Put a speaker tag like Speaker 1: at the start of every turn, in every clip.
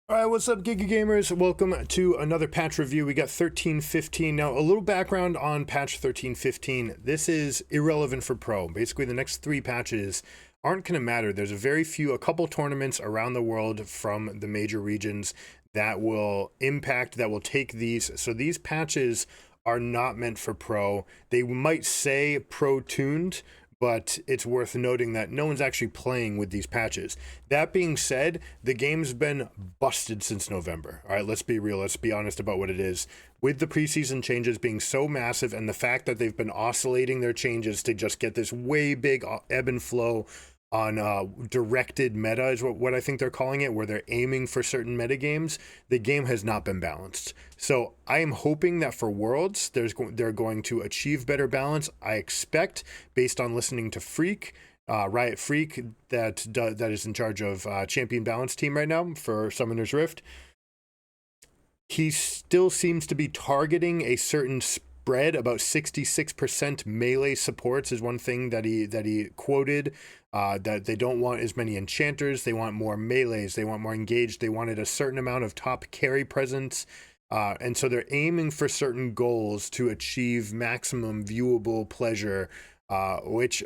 Speaker 1: All right, what's up, Giga Gamers? Welcome to another patch review. We got 13.15. Now, a little background on patch 13.15. This is irrelevant for Pro. Basically, the next three patches aren't going to matter. There's a couple tournaments around the world from the major regions that will take these. So these patches are not meant for Pro. They might say Pro tuned, but it's worth noting that no one's actually playing with these patches. That being said, the game's been busted since November. All right, let's be real. Let's be honest about what it is. With the preseason changes being so massive and the fact that they've been oscillating their changes to just get this way big ebb and flow on directed meta is what I think they're calling it, where they're aiming for certain meta games, the game has not been balanced. So I am hoping that for Worlds, they're going to achieve better balance. I expect, based on listening to Riot Freak, that is in charge of Champion Balance team right now for Summoner's Rift, he still seems to be targeting a certain spread. About 66% melee supports is one thing that he quoted. That they don't want as many enchanters, they want more melees, they want more engaged, they wanted a certain amount of top carry presence, and so they're aiming for certain goals to achieve maximum viewable pleasure, which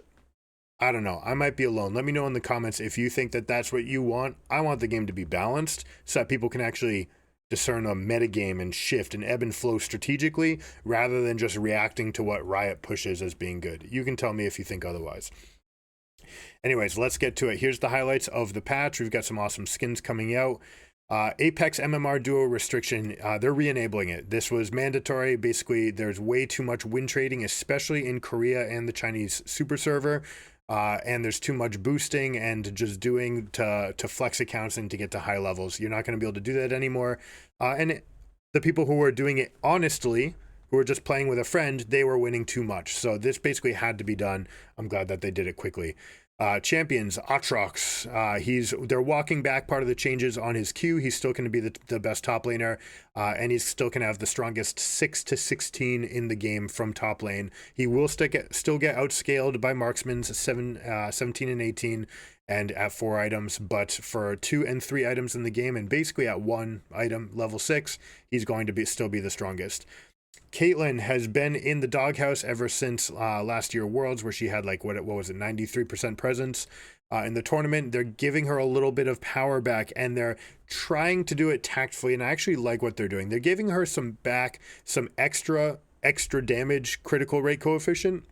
Speaker 1: I don't know. I might be alone. Let me know in the comments if you think that that's what you want. I want the game to be balanced so that people can actually discern a metagame and shift and ebb and flow strategically rather than just reacting to what Riot pushes as being good. You can tell me if you think otherwise. Anyways, let's get to it. Here's the highlights of the patch. We've got some awesome skins coming out. Apex MMR duo restriction, they're re-enabling it. This was mandatory. Basically, there's way too much win trading, especially in Korea and the Chinese super server. And there's too much boosting and just doing to flex accounts and to get to high levels. You're not going to be able to do that anymore. And the people who were doing it honestly, who were just playing with a friend, they were winning too much. So this basically had to be done. I'm glad that they did it quickly. Champions, Atrox, they're walking back part of the changes on his Q. He's still going to be the best top laner, and he's still going to have the strongest 6-16 in the game from top lane. He will still get outscaled by marksmen's 17 and 18 and at 4 items, but for 2 and 3 items in the game and basically at 1 item, level 6, he's going to still be the strongest. Caitlyn has been in the doghouse ever since last year Worlds, where she had like what was it, 93% presence in the tournament. They're giving her a little bit of power back, and they're trying to do it tactfully. And I actually like what they're doing. They're giving her some extra damage critical rate coefficient.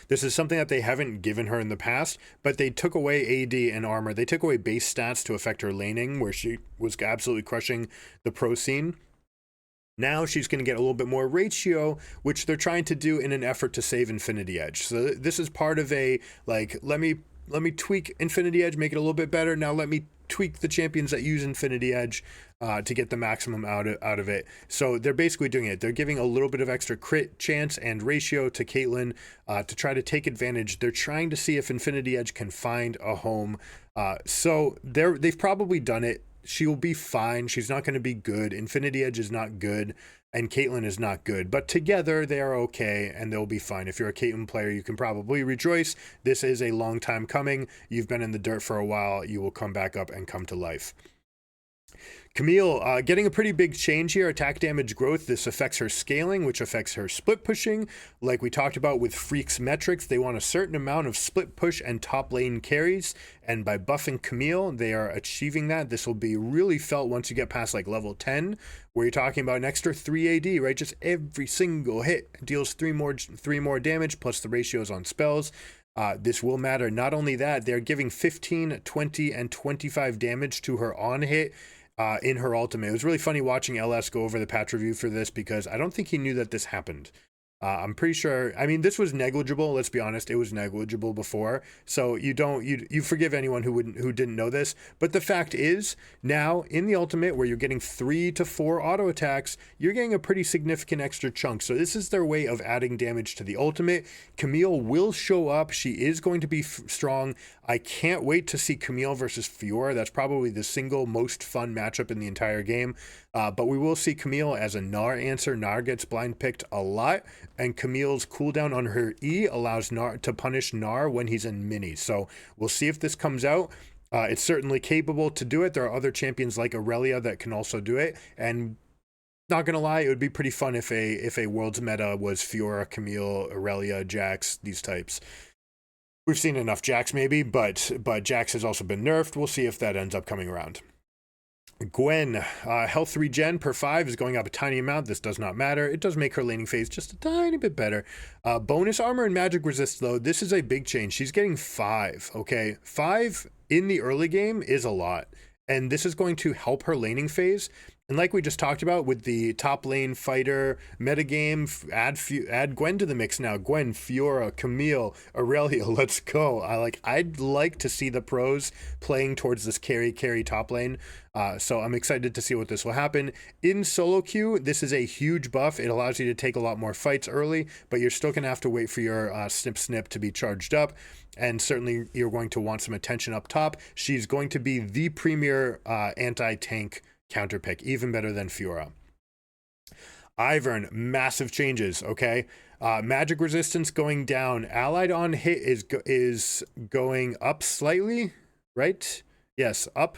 Speaker 1: This is something that they haven't given her in the past, but they took away AD and armor. They took away base stats to affect her laning, where she was absolutely crushing the pro scene. Now she's going to get a little bit more ratio, which they're trying to do in an effort to save Infinity Edge. So this is part of a, like, let me tweak Infinity Edge, make it a little bit better. Now let me tweak the champions that use Infinity Edge to get the maximum out of it. So they're basically doing it. They're giving a little bit of extra crit chance and ratio to Caitlyn to try to take advantage. They're trying to see if Infinity Edge can find a home. So they've probably done it. She'll be fine. She's not going to be good. Infinity Edge is not good, and Caitlyn is not good. But together, they are okay, and they'll be fine. If you're a Caitlyn player, you can probably rejoice. This is a long time coming. You've been in the dirt for a while. You will come back up and come to life. Camille getting a pretty big change here. Attack damage growth. This affects her scaling, which affects her split pushing. Like we talked about with Freak's metrics, they want a certain amount of split push and top lane carries. And by buffing Camille, they are achieving that. This will be really felt once you get past like level 10, where you're talking about an extra 3 AD, right? Just every single hit deals 3 more damage plus the ratios on spells. This will matter. Not only that, they're giving 15, 20, and 25 damage to her on hit. In her ultimate. It was really funny watching LS go over the patch review for this because I don't think he knew that this happened. I'm pretty sure, I mean, this was negligible. Let's be honest, it was negligible before. So you forgive anyone who didn't know this. But the fact is, now in the ultimate, where you're getting 3 to 4 auto attacks, you're getting a pretty significant extra chunk. So this is their way of adding damage to the ultimate. Camille will show up. She is going to be strong. I can't wait to see Camille versus Fiora. That's probably the single most fun matchup in the entire game. But we will see Camille as a Gnar answer. Gnar gets blind picked a lot, and Camille's cooldown on her E allows Gnar to punish Gnar when he's in mini. So we'll see if this comes out. It's certainly capable to do it. There are other champions like Aurelia that can also do it, and not gonna lie, it would be pretty fun if a world's meta was Fiora, Camille, Aurelia, Jax, these types. We've seen enough Jax maybe, but Jax has also been nerfed. We'll see if that ends up coming around. Gwen, health regen per 5 is going up a tiny amount. This does not matter. It does make her laning phase just a tiny bit better. Bonus armor and magic resist, though, this is a big change. She's getting 5, okay? 5 in the early game is a lot, and this is going to help her laning phase. And like we just talked about with the top lane fighter metagame, add Gwen to the mix now. Gwen, Fiora, Camille, Aurelia, let's go. I'd like to see the pros playing towards this carry top lane. So I'm excited to see what this will happen. In solo queue, this is a huge buff. It allows you to take a lot more fights early, but you're still going to have to wait for your snip to be charged up. And certainly you're going to want some attention up top. She's going to be the premier anti-tank counter pick, even better than Fiora. Ivern, massive changes, okay? Magic resistance going down. Allied on hit is going up slightly, right? Yes, up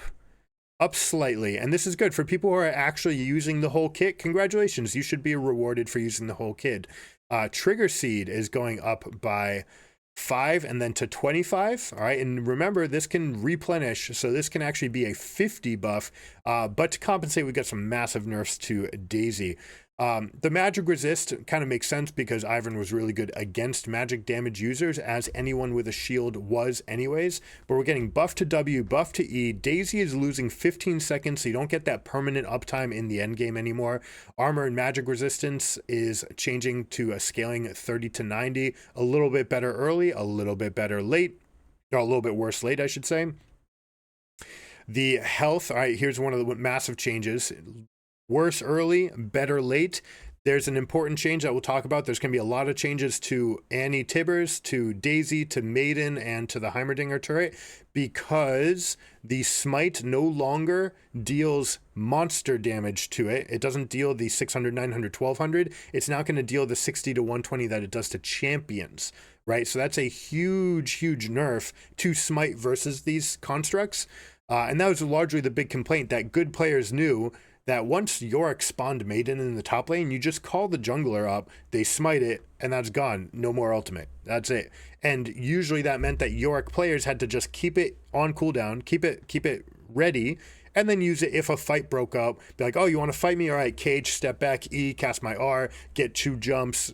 Speaker 1: slightly. And this is good for people who are actually using the whole kit. Congratulations, you should be rewarded for using the whole kit. Trigger seed is going up by 5 and then to 25. All right, and remember, this can replenish, so this can actually be a 50 buff, but to compensate, we got some massive nerfs to Daisy. The magic resist kind of makes sense because Ivern was really good against magic damage users, as anyone with a shield was anyways, but we're getting buff to W, buff to E. Daisy is losing 15 seconds, so you don't get that permanent uptime in the endgame anymore. Armor and magic resistance is changing to a scaling 30 to 90, a little bit better early, a little bit better late, or a little bit worse late, I should say. The health, all right, here's one of the massive changes. Worse early, better late. There's an important change that we'll talk about. There's going to be a lot of changes to Annie Tibbers, to Daisy, to Maiden, and to the Heimerdinger turret, because the Smite no longer deals monster damage to it. It doesn't deal the 600, 900, 1200. It's now going to deal the 60 to 120 that it does to champions, right? So that's a huge nerf to Smite versus these constructs. And that was largely the big complaint, that good players knew that once Yorick spawned Maiden in the top lane, you just call the jungler up, they smite it, and that's gone. No more ultimate. That's it. And usually that meant that Yorick players had to just keep it on cooldown, keep it ready, and then use it if a fight broke up. Be like, oh, you want to fight me? All right, cage, step back, E, cast my R, get 2 jumps.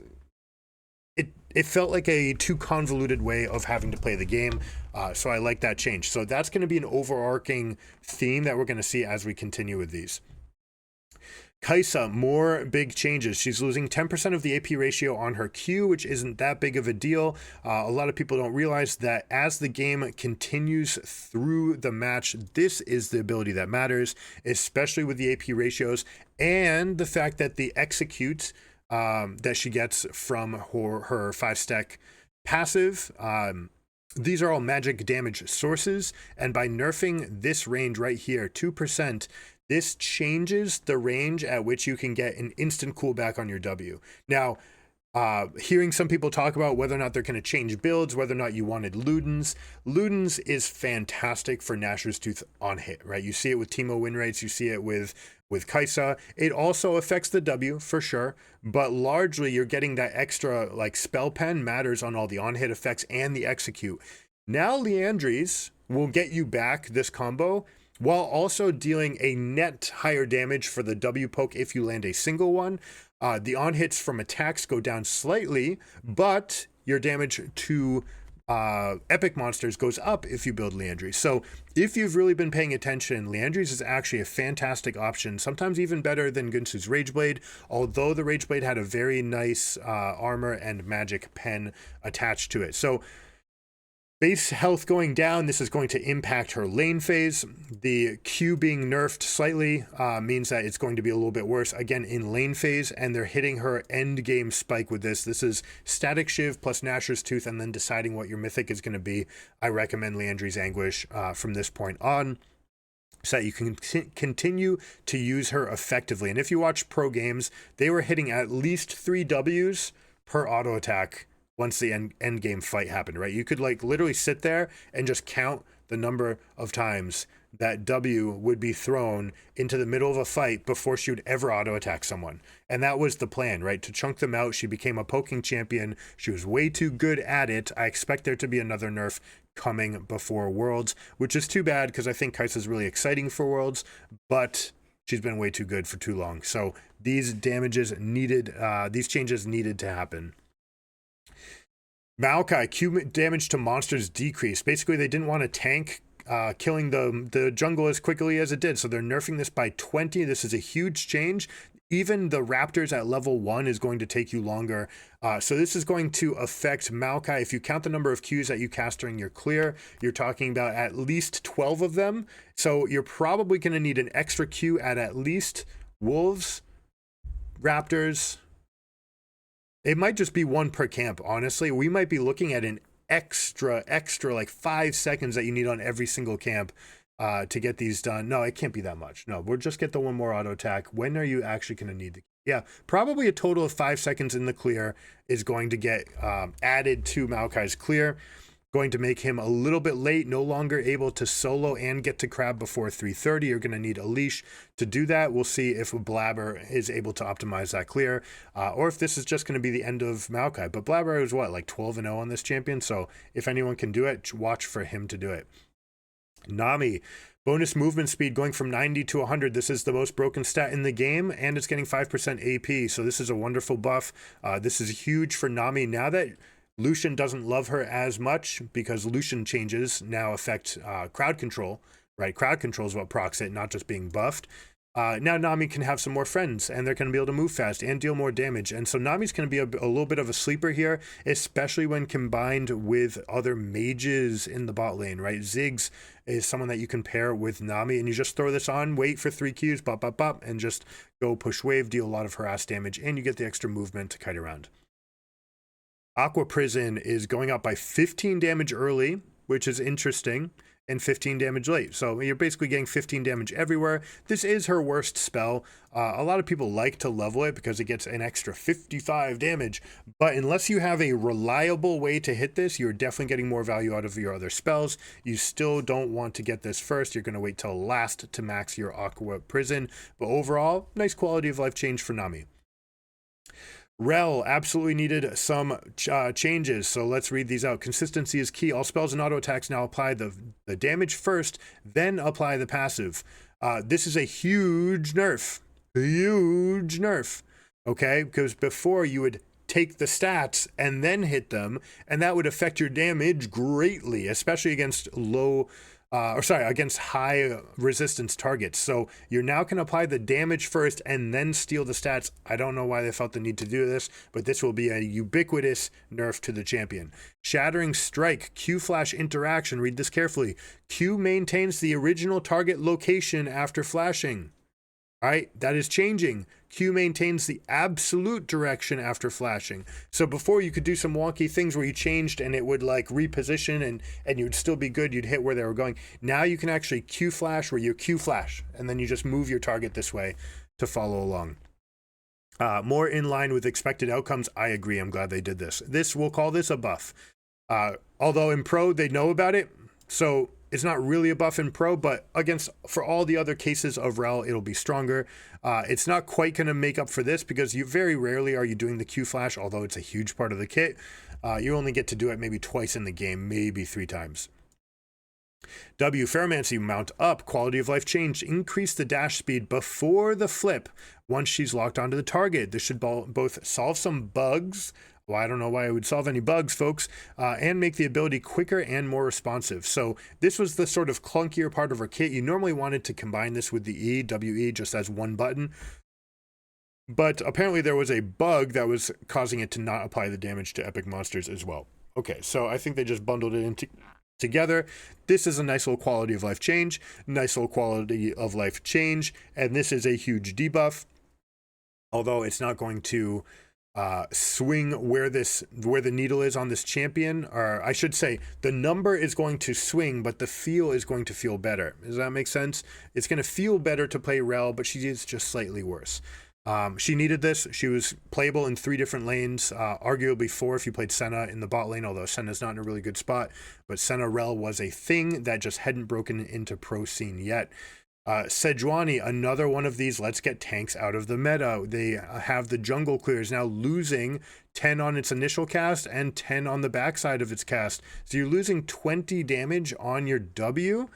Speaker 1: It felt like a too convoluted way of having to play the game, so I like that change. So that's going to be an overarching theme that we're going to see as we continue with these. Kai'Sa, more big changes. She's losing 10% of the AP ratio on her Q, which isn't that big of a deal. A lot of people don't realize that as the game continues through the match, this is the ability that matters, especially with the AP ratios and the fact that the execute that she gets from her 5-stack passive, these are all magic damage sources, and by nerfing this range right here, 2%, this changes the range at which you can get an instant coolback on your W. Now, hearing some people talk about whether or not they're going to change builds, whether or not you wanted Ludens. Ludens is fantastic for Nashor's Tooth on hit, right? You see it with Teemo win rates, you see it with Kai'Sa. It also affects the W for sure, but largely you're getting that extra, like, spell pen matters on all the on hit effects and the execute. Now Liandry's will get you back this combo while also dealing a net higher damage for the W poke if you land a single one. The on hits from attacks go down slightly, but your damage to epic monsters goes up if you build Liandry's. So if you've really been paying attention, Liandry's is actually a fantastic option, sometimes even better than Gunsu's Rageblade, although the Rageblade had a very nice armor and magic pen attached to it. So base health going down, this is going to impact her lane phase. The Q being nerfed slightly means that it's going to be a little bit worse, again, in lane phase, and they're hitting her end game spike with this. This is Static Shiv plus Nashor's Tooth, and then deciding what your mythic is going to be. I recommend Liandry's Anguish from this point on, so that you can continue to use her effectively. And if you watch pro games, they were hitting at least 3 Ws per auto attack once the end game fight happened, right? You could, like, literally sit there and just count the number of times that W would be thrown into the middle of a fight before she would ever auto attack someone. And that was the plan, right? To chunk them out. She became a poking champion. She was way too good at it. I expect there to be another nerf coming before Worlds, which is too bad because I think Kai'Sa's really exciting for Worlds, but she's been way too good for too long. So these changes needed to happen. Maokai, Q damage to monsters decreased. Basically, they didn't want to tank killing the jungle as quickly as it did, so they're nerfing this by 20. This is a huge change. Even the Raptors at level 1 is going to take you longer. So this is going to affect Maokai. If you count the number of Qs that you cast during your clear, you're talking about at least 12 of them. So you're probably going to need an extra Q at least Wolves, Raptors. It might just be one per camp, honestly. We might be looking at an extra like 5 seconds that you need on every single camp to get these done. No, it can't be that much. No, we'll just get the one more auto attack. When are you actually going to need to? Yeah, probably a total of 5 seconds in the clear is going to get added to Maokai's clear. Going to make him a little bit late, no longer able to solo and get to crab before 3:30. You're going to need a leash to do that. We'll see if Blabber is able to optimize that clear, or if this is just going to be the end of Maokai. But Blabber is what, like 12-0 on this champion? So if anyone can do it, watch for him to do it. Nami, bonus movement speed going from 90 to 100. This is the most broken stat in the game, and it's getting 5% AP. So this is a wonderful buff. This is huge for Nami now that Lucian doesn't love her as much, because Lucian changes now affect crowd control, right? Crowd control is what procs it, not just being buffed. Now Nami can have some more friends, and they're going to be able to move fast and deal more damage. And so Nami's going to be a little bit of a sleeper here, especially when combined with other mages in the bot lane, right? Ziggs is someone that you can pair with Nami, and you just throw this on, wait for 3 Qs, bop, bop, bop, and just go push wave, deal a lot of harass damage, and you get the extra movement to kite around. Aqua Prison is going up by 15 damage early, which is interesting, and 15 damage late. So you're basically getting 15 damage everywhere. This is her worst spell. A lot of people like to level it because it gets an extra 55 damage. But unless you have a reliable way to hit this, you're definitely getting more value out of your other spells. You still don't want to get this first. You're going to wait till last to max your Aqua Prison. But overall, nice quality of life change for Nami. Rel absolutely needed some changes, so let's read these out. Consistency is key. All spells and auto attacks now apply the damage first, then apply the passive. This is a huge nerf. Huge nerf. Okay, because before you would take the stats and then hit them, and that would affect your damage greatly, especially against against high resistance targets. So you're now can apply the damage first and then steal the stats. I don't know why they felt the need to do this, but this will be a ubiquitous nerf to the champion. Shattering Strike, Q flash interaction. Read this carefully. Q maintains the original target location after flashing. All right, that is changing. Q maintains the absolute direction after flashing. So before you could do some wonky things where you changed and it would like reposition and you would still be good. You'd hit where they were going. Now you can actually Q flash where you Q flash and then you just move your target this way to follow along. More in line with expected outcomes. I agree. I'm glad they did this. We'll call this a buff. Although in pro, they know about it. So it's not really a buff in pro, but for all the other cases of Rel, it'll be stronger. It's not quite going to make up for this because you very rarely are you doing the Q flash, although it's a huge part of the kit. You only get to do it maybe twice in the game, maybe 3 times. W, Ferromancy mount up, quality of life change, increase the dash speed before the flip once she's locked onto the target. This should both solve some bugs. Well, I don't know why I would solve any bugs, folks, and make the ability quicker and more responsive. So this was the sort of clunkier part of our kit. You normally wanted to combine this with the E, WE, just as one button. But apparently there was a bug that was causing it to not apply the damage to epic monsters as well. Okay, so I think they just bundled it together. This is a nice little quality of life change, and this is a huge debuff. Although it's not going to swing where the needle is on this champion, or I should say the number is going to swing, but the feel is going to feel better. Does that make sense? It's going to feel better to play Rel, but she is just slightly worse. She needed this. She was playable in 3 different lanes, arguably 4 if you played Senna in the bot lane, although Senna's not in a really good spot. But Senna Rel was a thing that just hadn't broken into pro scene yet. Sejuani, another one of these let's get tanks out of the meta. They have the jungle clears now losing 10 on its initial cast and 10 on the backside of its cast. So you're losing 20 damage on your W.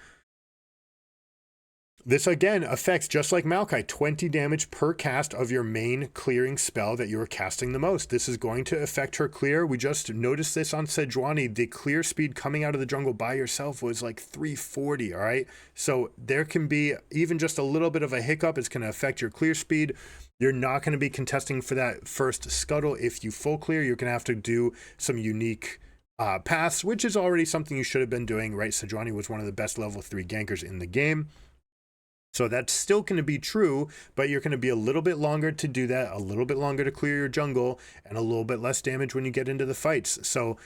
Speaker 1: This again affects, just like Maokai, 20 damage per cast of your main clearing spell that you're casting the most. This is going to affect her clear. We just noticed this on Sejuani. The clear speed coming out of the jungle by yourself was like 340, all right? So there can be even just a little bit of a hiccup. It's going to affect your clear speed. You're not going to be contesting for that first scuttle. If you full clear, you're going to have to do some unique paths, which is already something you should have been doing, right? Sejuani was one of the best level 3 gankers in the game. So that's still going to be true, but you're going to be a little bit longer to do that, a little bit longer to clear your jungle, and a little bit less damage when you get into the fights. So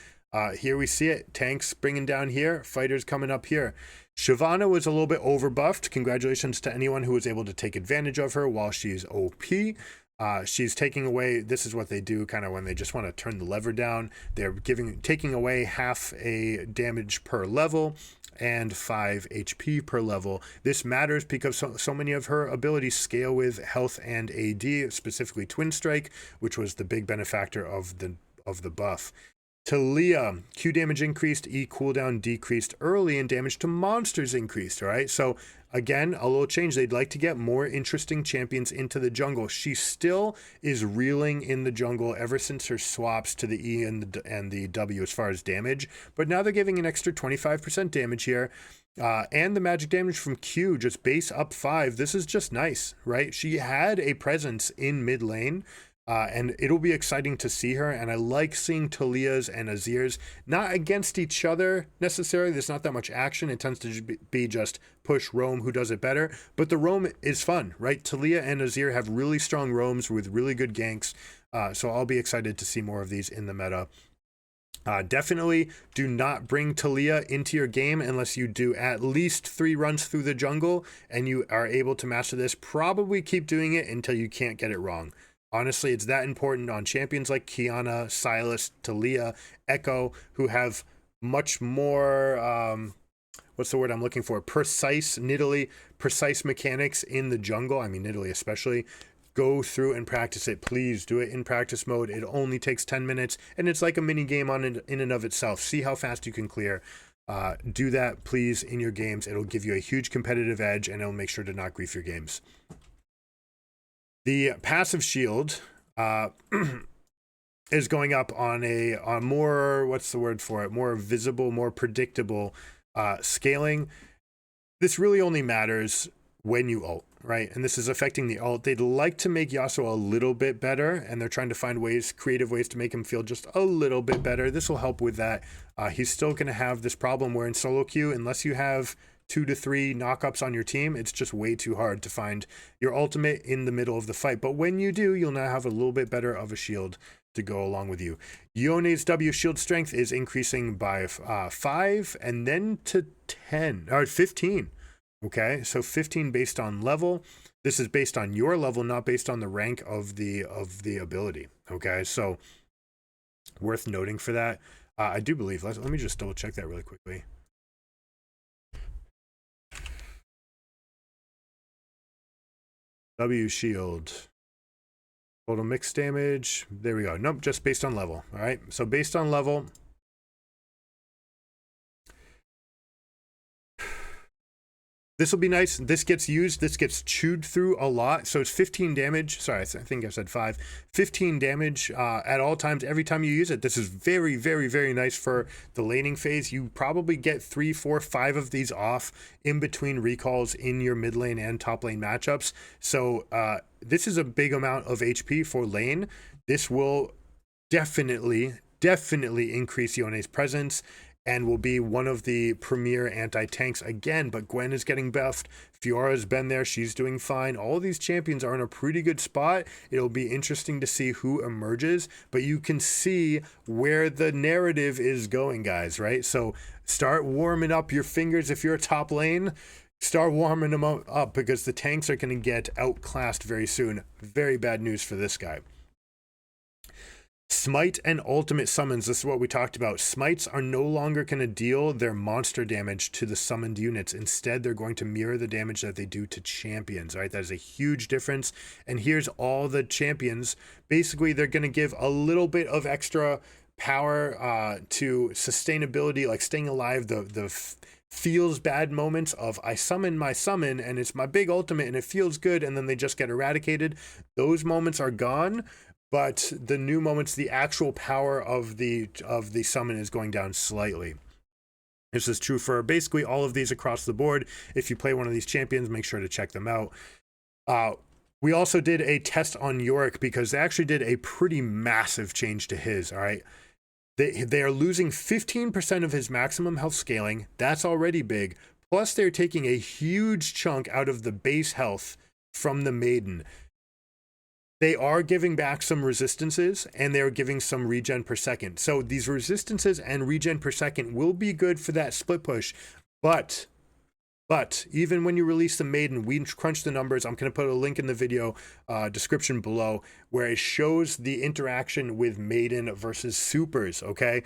Speaker 1: here we see it. Tanks bringing down here, fighters coming up here. Shyvana was a little bit overbuffed. Congratulations to anyone who was able to take advantage of her while she's OP. She's taking away, this is what they do kind of when they just want to turn the lever down. They're taking away half a damage per level and 5 HP per level. This matters because so many of her abilities scale with health and AD, specifically Twin Strike, which was the big benefactor of the buff. Talia, Q damage increased, E cooldown decreased early, and damage to monsters increased, all right? So again, a little change. They'd like to get more interesting champions into the jungle. She still is reeling in the jungle ever since her swaps to the E and the W as far as damage, but now they're giving an extra 25% damage here. And the magic damage from Q, just base up 5. This is just nice, right? She had a presence in mid lane. And it'll be exciting to see her, and I like seeing Talia's and Azir's not against each other necessarily. There's not that much action. It tends to be just push roam who does it better, but the roam is fun, right? Talia and Azir have really strong roams with really good ganks, so I'll be excited to see more of these in the meta. Definitely do not bring Talia into your game unless you do at least 3 runs through the jungle and you are able to master this. Probably keep doing it until you can't get it wrong. Honestly, it's that important on champions like Kiana, Silas, Talia, Echo, who have much more, what's the word I'm looking for? Precise mechanics in the jungle. I mean, Nidalee especially. Go through and practice it. Please do it in practice mode. It only takes 10 minutes, and it's like a mini game in and of itself. See how fast you can clear. Do that, please, in your games. It'll give you a huge competitive edge, and it'll make sure to not grief your games. The passive shield is going up on a more, what's the word for it, more visible, more predictable scaling. This really only matters when you ult, right? And this is affecting the ult. They'd like to make Yasuo a little bit better, and they're trying to find creative ways to make him feel just a little bit better. This will help with that. He's still going to have this problem where in solo queue, unless you have 2 to 3 knockups on your team, it's just way too hard to find your ultimate in the middle of the fight. But when you do, you'll now have a little bit better of a shield to go along with you. Yone's W shield strength is increasing by 5 and then to 10 or 15. Okay, so 15 based on level. This is based on your level, not based on the rank of the ability. Okay, so worth noting for that. I do believe. Let me just double check that really quickly. W shield, total mix damage. There we go. Nope, just based on level. All right. So based on level, this will be nice. This gets used. This gets chewed through a lot. So it's 15 damage. Sorry, I think I said 5. 15 damage at all times every time you use it. This is very, very, very nice for the laning phase. You probably get 3, 4, 5 of these off in between recalls in your mid lane and top lane matchups. So this is a big amount of HP for lane. This will definitely increase Yone's presence and will be one of the premier anti-tanks again. But Gwen is getting buffed. Fiora's been there. She's doing fine. All of these champions are in a pretty good spot. It'll be interesting to see who emerges, but you can see where the narrative is going, guys, right? So start warming up your fingers if you're a top lane. Start warming them up because the tanks are going to get outclassed very soon. Very bad news for this guy. Smite and ultimate summons, this is what we talked about. Smites are no longer going to deal their monster damage to the summoned units. Instead, they're going to mirror the damage that they do to champions, right? That is a huge difference. And here's all the champions. Basically, they're going to give a little bit of extra power to sustainability, like staying alive, the feels bad moments of I summon my summon and it's my big ultimate and it feels good, and then they just get eradicated. Those moments are gone. But the new moments, the actual power of the summon is going down slightly. This is true for basically all of these across the board. If you play one of these champions, make sure to check them out. We also did a test on Yorick because they actually did a pretty massive change to his, all right? They are losing 15% of his maximum health scaling. That's already big. Plus, they're taking a huge chunk out of the base health from the Maiden. They are giving back some resistances, and they're giving some regen per second. So these resistances and regen per second will be good for that split push. But even when you release the Maiden, we crunch the numbers. I'm going to put a link in the video description below where it shows the interaction with Maiden versus supers, okay?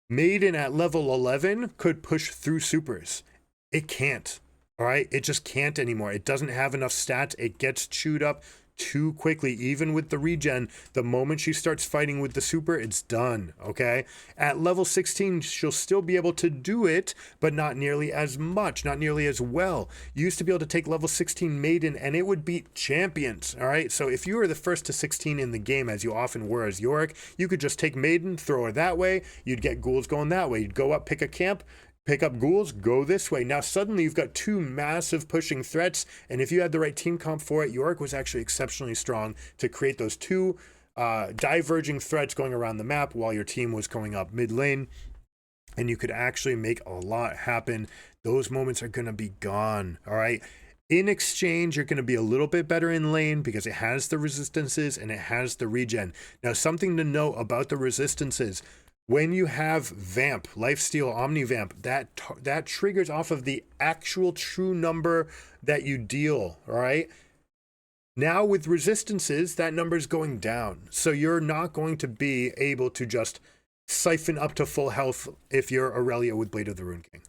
Speaker 1: Maiden at level 11 could push through supers. It can't, all right? It just can't anymore. It doesn't have enough stats. It gets chewed up too quickly. Even with the regen, the moment she starts fighting with the super, it's done, okay? At level 16, she'll still be able to do it, but not nearly as much, not nearly as well. You used to be able to take level 16 Maiden and it would beat champions, all right? So if you were the first to 16 in the game, as you often were as Yorick, you could just take Maiden, throw her that way, you'd get ghouls going that way, you'd go up, pick a camp, pick up ghouls, go this way. Now suddenly you've got two massive pushing threats, and if you had the right team comp for it, Yorick was actually exceptionally strong to create those two diverging threats going around the map while your team was going up mid lane, and you could actually make a lot happen. Those moments are going to be gone, all right? In exchange, you're going to be a little bit better in lane because it has the resistances and it has the regen. Now, something to note about the resistances: when you have Vamp, Lifesteal, Omni-Vamp, that triggers off of the actual true number that you deal, all right? Now with resistances, that number is going down. So you're not going to be able to just siphon up to full health if you're Aurelia with Blade of the Rune King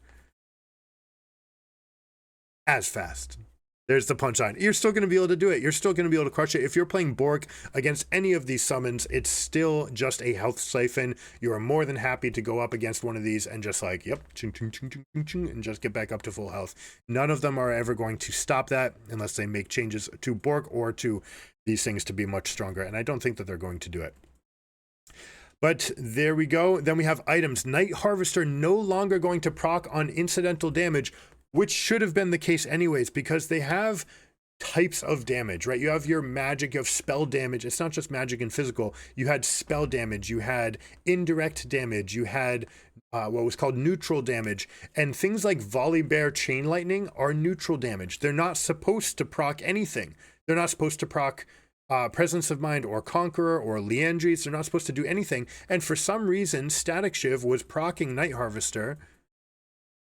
Speaker 1: as fast. There's the punchline. You're still going to be able to do it. You're still going to be able to crush it. If you're playing Bork against any of these summons, it's still just a health siphon. You are more than happy to go up against one of these and just like, yep, ching, ching, ching, ching, ching, ching, and just get back up to full health. None of them are ever going to stop that unless they make changes to Bork or to these things to be much stronger. And I don't think that they're going to do it. But there we go. Then we have items. Night Harvester no longer going to proc on incidental damage, which should have been the case anyways, because they have types of damage, right? You have your magic, you have spell damage. It's not just magic and physical. You had spell damage, you had indirect damage, you had what was called neutral damage, and things like Volley Bear Chain Lightning are neutral damage. They're not supposed to proc anything. They're not supposed to proc Presence of Mind or Conqueror or Liandry's. They're not supposed to do anything. And for some reason, Static Shiv was procking Night Harvester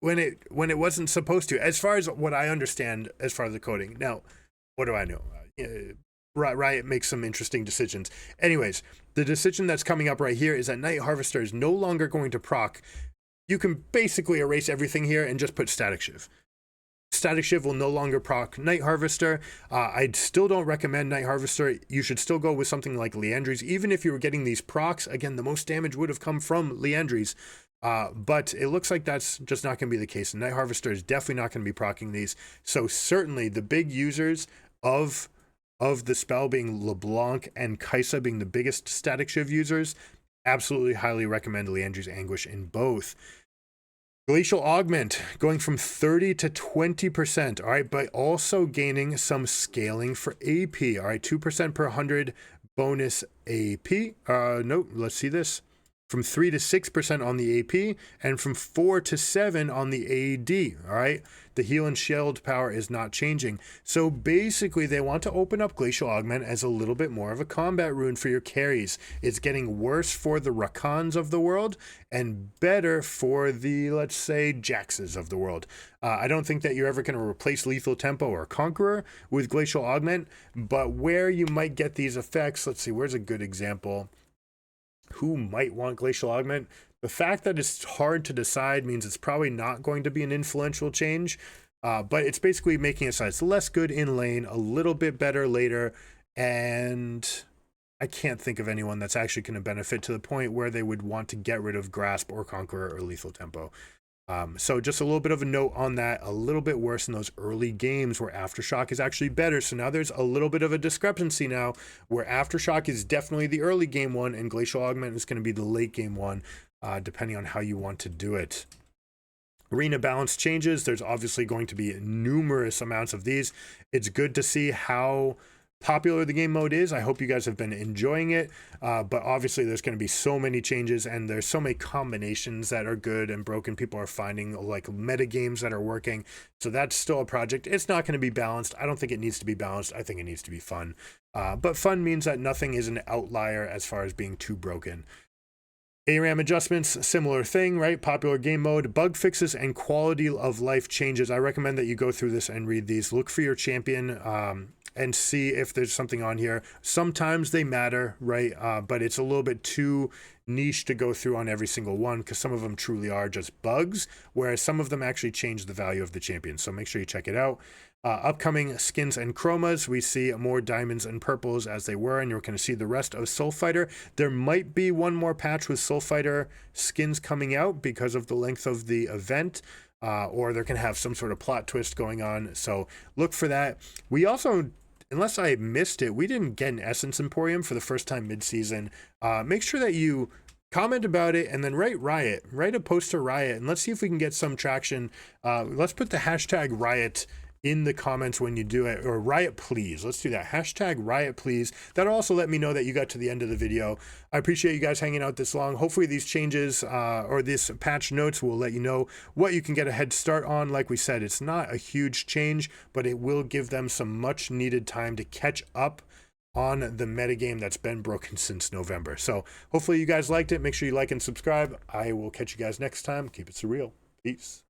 Speaker 1: when it wasn't supposed to, as far as what I understand, as far as the coding. Now, what do I know? Riot makes some interesting decisions. Anyways, the decision that's coming up right here is that Night Harvester is no longer going to proc. You can basically erase everything here and just put Static Shiv. Static Shiv will no longer proc Night Harvester. I still don't recommend Night Harvester. You should still go with something like Liandry's. Even if you were getting these procs, again, the most damage would have come from Liandry's. But it looks like that's just not going to be the case. And Night Harvester is definitely not going to be proccing these. So certainly the big users of the spell being LeBlanc and Kaisa being the biggest Static Shiv users, absolutely highly recommend Liandry's Anguish in both. Glacial Augment going from 30 to 20%, all right, but also gaining some scaling for AP, all right, 2% per 100 bonus AP. No, let's see this. from 3 to 6% on the AP, and from 4 to 7 on the AD, all right? The heal and shield power is not changing. So basically, they want to open up Glacial Augment as a little bit more of a combat rune for your carries. It's getting worse for the Rakans of the world and better for the, let's say, Jaxes of the world. I don't think that you're ever going to replace Lethal Tempo or Conqueror with Glacial Augment, but where you might get these effects, let's see, where's a good example? Who might want Glacial Augment? The fact that it's hard to decide means it's probably not going to be an influential change, but it's basically making it so it's less good in lane, a little bit better later, and I can't think of anyone that's actually going to benefit to the point where they would want to get rid of Grasp or Conqueror or Lethal Tempo. So just a little bit of a note on that, a little bit worse in those early games where Aftershock is actually better. So now there's a little bit of a discrepancy now where Aftershock is definitely the early game one and Glacial Augment is going to be the late game one, depending on how you want to do it. Arena balance changes. There's obviously going to be numerous amounts of these. It's good to see how popular the game mode is. I hope you guys have been enjoying it, but obviously there's going to be so many changes and there's so many combinations that are good and broken. People are finding like meta games that are working, so that's still a project. It's not going to be balanced. I don't think it needs to be balanced. I think it needs to be fun, but fun means that nothing is an outlier as far as being too broken. ARAM adjustments, similar thing, right? Popular game mode, bug fixes, and quality of life changes. I recommend that you go through this and read these. Look for your champion and see if there's something on here. Sometimes they matter, right? But it's a little bit too niche to go through on every single one because some of them truly are just bugs, whereas some of them actually change the value of the champion. So make sure you check it out. Upcoming skins and chromas, we see more diamonds and purples as they were, and you're going to see the rest of Soul Fighter. There might be one more patch with Soul Fighter skins coming out because of the length of the event, or they're going to have some sort of plot twist going on. So look for that. We also, unless I missed it, we didn't get an Essence Emporium for the first time mid-season. Make sure that you comment about it and then write a post to Riot, and let's see if we can get some traction. Let's put the hashtag Riot in the comments when you do it, or Riot please. Let's do that. Hashtag Riot please. That'll also let me know that you got to the end of the video. I appreciate you guys hanging out this long. Hopefully these changes or this patch notes will let you know what you can get a head start on. Like we said, it's not a huge change, but it will give them some much needed time to catch up on the metagame that's been broken since November. So hopefully you guys liked it. Make sure you like and subscribe. I will catch you guys next time. Keep it surreal. Peace.